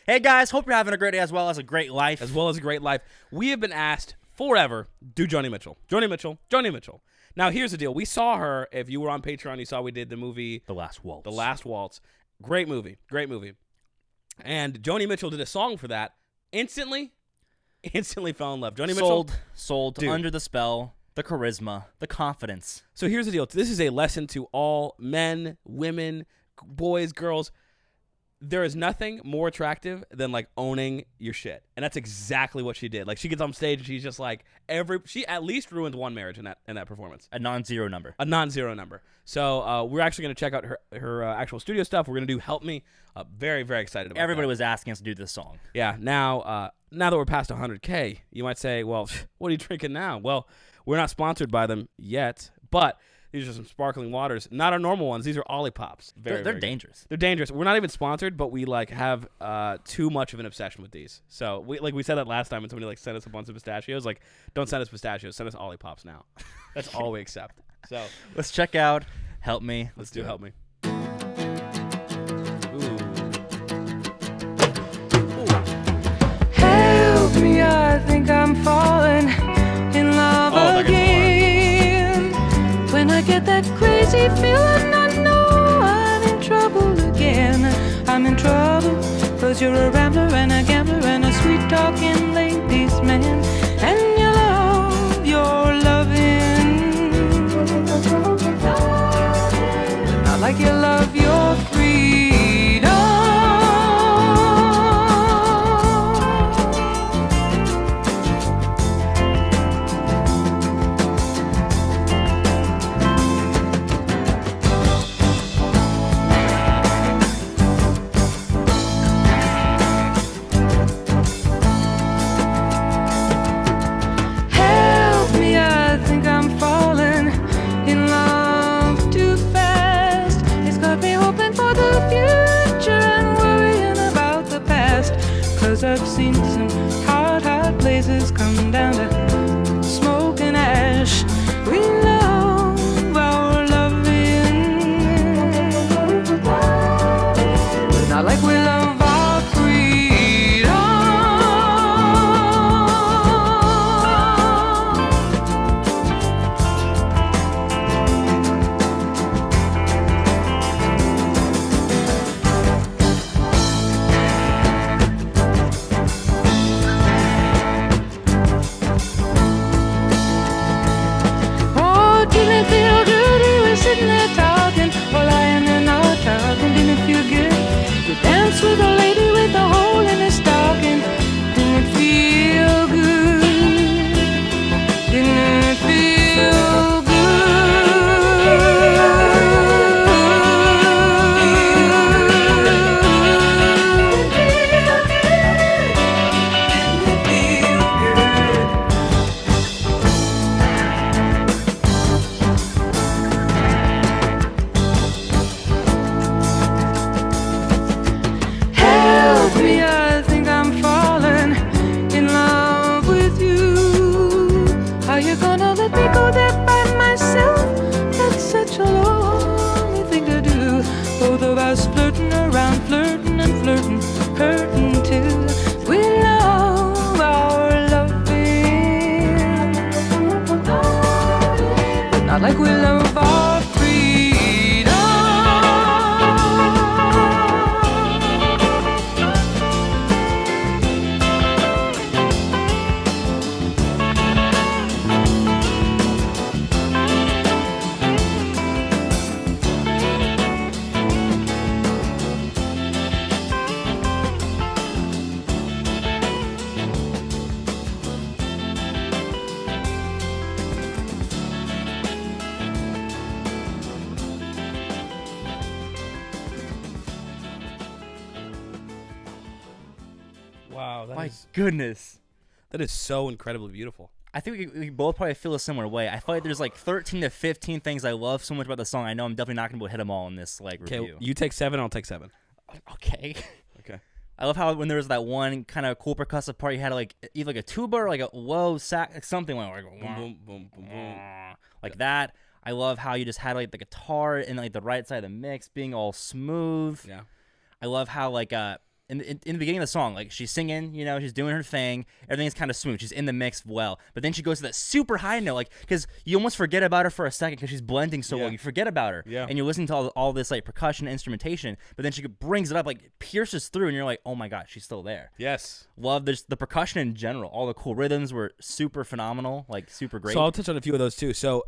Hey guys, hope you're having a great day as well as a great life. We have been asked forever, do Joni Mitchell. Joni Mitchell. Now, here's the deal. We saw her. If you were on Patreon, you saw we did the movie The Last Waltz. The Last Waltz. Great movie. And Joni Mitchell did a song for that. Instantly fell in love. Joni Mitchell. Sold, Dude. under the spell, the charisma, the confidence. So here's the deal. This is a lesson to all men, women, boys, girls. There is nothing more attractive than like owning your shit, and that's exactly what she did. Like she gets on stage and she's just like she at least ruined one marriage in that performance. A non-zero number. So we're actually gonna check out her actual studio stuff. We're gonna do "Help Me." Very very excited about. Everybody that. was asking us to do this song. Yeah. Now that we're past 100K, you might say, well, what are you drinking now? Well, we're not sponsored by them yet, but these are some sparkling waters, not our normal ones. These are Olipop's. They're dangerous. They're dangerous. We're not even sponsored, but we like have too much of an obsession with these. So we said that last time when somebody like sent us a bunch of pistachios. Like, don't send us pistachios. Send us Olipop's now. That's all we accept. So let's check out "Help Me." Let's do "Help Me." Help me, I think I'm falling in love again. When I get that crazy feeling, I know I'm in trouble again. I'm in trouble, 'cause you're a rambler and a gambler and a sweet-talking ladies' man. And you love your loving, not like you love your freedom. I've seen some hot places come down to smoke and ash. We love our loving, not like we love our freedom. Sitting there talking, or lying there not talking, didn't it feel good? You danced with a lady with a hole in her stocking, didn't it feel good? Didn't it feel good? Flirting around, flirting and flirting, hurting too. We love our loving, but not like we love our freedom. Wow, My goodness. that is so incredibly beautiful. I think we both probably feel a similar way. I feel like there's like 13 to 15 things I love so much about the song. I know I'm definitely not going to be able to hit them all in this like Okay, review. you take 7, I'll take 7. Okay. Okay. I love how when there was that one kind of cool percussive part, you had like either like a tuba or like a low sax, like something like Boom, boom, boom, boom, boom. like that. I love how you just had like the guitar and like the right side of the mix being all smooth. Yeah. I love how like in the beginning of the song, like she's singing, you know, she's doing her thing, everything's kind of smooth, she's in the mix well, but then she goes to that super high note, like because you almost forget about her for a second because she's blending so well, you forget about her, and you're listening to all this like percussion instrumentation, but then she brings it up, like pierces through, and you're like, oh my god, she's still there. Yes, love the percussion in general. All the cool rhythms were super phenomenal, like super great. So I'll touch on a few of those too. So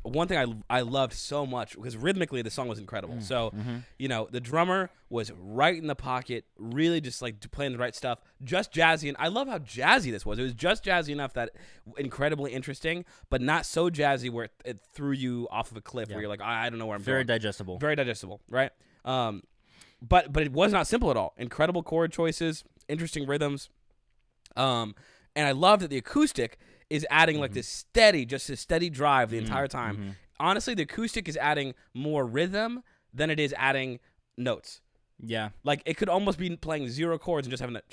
one thing I loved so much, because rhythmically the song was incredible. So, you know, the drummer was right in the pocket, really just like playing the right stuff, just jazzy. And I love how jazzy this was. It was just jazzy enough that incredibly interesting, but not so jazzy where it threw you off of a cliff where you're like, I don't know where I'm very going. digestible. Very digestible, right? But it was not simple at all. Incredible chord choices, interesting rhythms. And I love that the acoustic is adding like this steady drive the entire time. Honestly, the acoustic is adding more rhythm than it is adding notes. Yeah. Like it could almost be playing 0 chords and just having that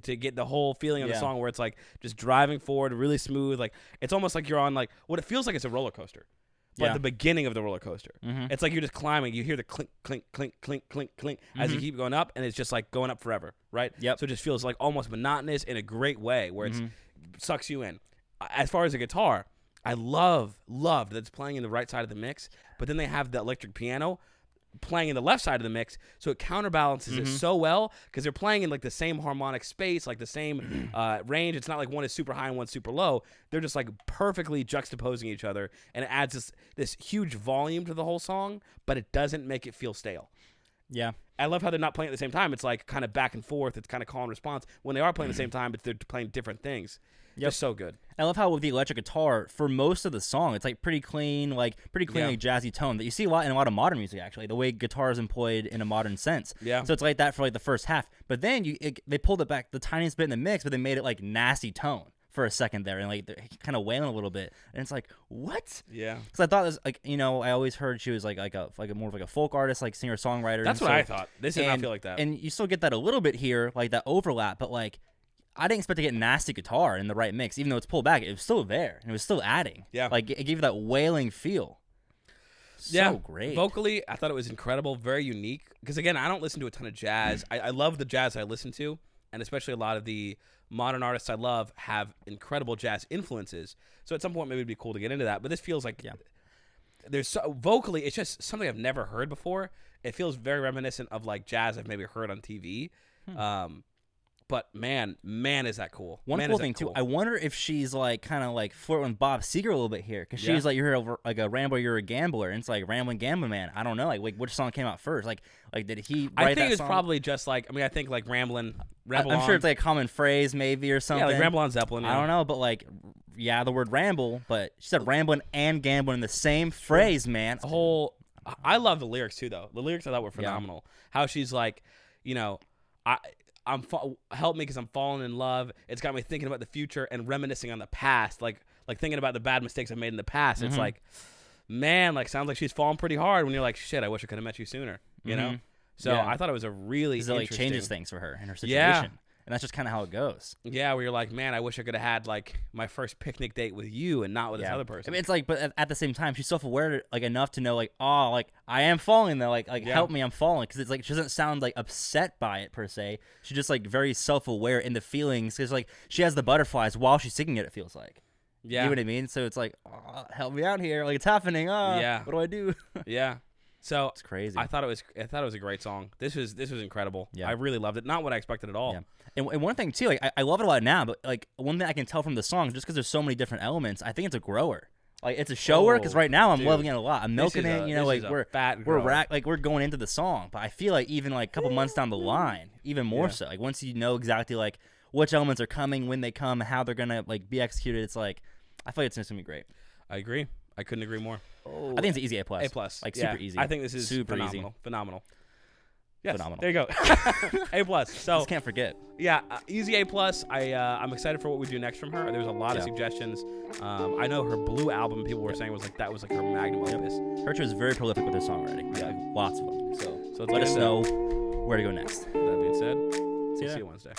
to get the whole feeling of the song where it's like just driving forward really smooth. Like it's almost like you're on like what it feels like it's a roller coaster. But at the beginning of the roller coaster. It's like you're just climbing. You hear the clink, clink, clink, clink, clink, clink as you keep going up, and it's just like going up forever, right? Yep. So it just feels like almost monotonous in a great way where it sucks you in. As far as the guitar, I loved that it's playing in the right side of the mix, but then they have the electric piano playing in the left side of the mix, so it counterbalances it so well because they're playing in like the same harmonic space, like the same range. It's not like one is super high and one's super low. They're just like perfectly juxtaposing each other, and it adds this huge volume to the whole song, but it doesn't make it feel stale. Yeah. I love how they're not playing at the same time. It's like kind of back and forth. It's kind of call and response. When they are playing at the same time, they're playing different things. Just so good. I love how with the electric guitar, for most of the song, it's like pretty clean, like jazzy tone that you see a lot in a lot of modern music, actually, the way guitar is employed in a modern sense. Yeah. So it's like that for like the first half. But then they pulled it back the tiniest bit in the mix, but they made it like nasty tone for a second there, and like they're kind of wailing a little bit, and it's like, what? Yeah. Because I thought this, like, you know, I always heard she was like a more of like a folk artist, like singer songwriter. That's what I thought. This did not feel like that. And you still get that a little bit here, like that overlap, but like I didn't expect to get nasty guitar in the right mix, even though it's pulled back. It was still there, and it was still adding. Yeah. Like it gave you that wailing feel. So great. Vocally, I thought it was incredible, very unique. Because again, I don't listen to a ton of jazz. I love the jazz I listen to, and especially a lot of the modern artists I love have incredible jazz influences. So at some point, maybe it'd be cool to get into that. But this feels like there's vocally, it's just something I've never heard before. It feels very reminiscent of like jazz I've maybe heard on TV. But man, is that cool. One cool thing too, I wonder if she's like kind of like flirting with Bob Seger a little bit here, because she's like, you're like a rambler, you're a gambler, and it's like rambling gambling man. I don't know, like which song came out first? Like did he write I think that it's song? probably just like, I mean, I think like ramble I'm sure it's like a common phrase maybe or something. Yeah, like ramble on Zeppelin. I don't know, but like, yeah, the word ramble, but she said rambling and gambling in the same phrase, man. I love the lyrics too, though. The lyrics I thought were phenomenal. How she's like, you know, help me because I'm falling in love. It's got me thinking about the future and reminiscing on the past, like thinking about the bad mistakes I've made in the past. It's like, man, like sounds like she's falling pretty hard when you're like, shit, I wish I could have met you sooner, you know? So I thought it was a really interesting. It like changes things for her and her situation. Yeah. And that's just kind of how it goes. Yeah, where you're like, man, I wish I could have had like my first picnic date with you and not with this other person. I mean, it's like, but at the same time, she's self-aware like enough to know like, oh, like I am falling though, like help me, I'm falling, because it's like she doesn't sound like upset by it per se. She's just like very self-aware in the feelings, because like she has the butterflies while she's singing it. It feels like, you know what I mean? So it's like, oh, help me out here, like it's happening. What do I do? Yeah. So it's crazy. I thought it was a great song. This was incredible. Yeah. I really loved it. Not what I expected at all. Yeah. And one thing too, like I love it a lot now, but like one thing I can tell from the song, just because there's so many different elements, I think it's a grower. Like it's a shower, because right now I'm loving it a lot. I'm milking it, you know, like we're going into the song. But I feel like even like a couple months down the line, even more so, like once you know exactly like which elements are coming, when they come, how they're gonna like be executed, it's like I feel like it's gonna be great. I agree. I couldn't agree more. I think it's an easy A+. Like super easy. I think this is super phenomenal. Easy. Phenomenal. Yes, phenomenal. There you go. A+. So just can't forget. Yeah, easy A+. I'm excited for what we do next from her. There's a lot of suggestions. I know her Blue album, people were saying was like her magnum opus. Hertha is very prolific with her songwriting. Yeah, like, lots of them. So let us know where to go next. That being said, see you Wednesday.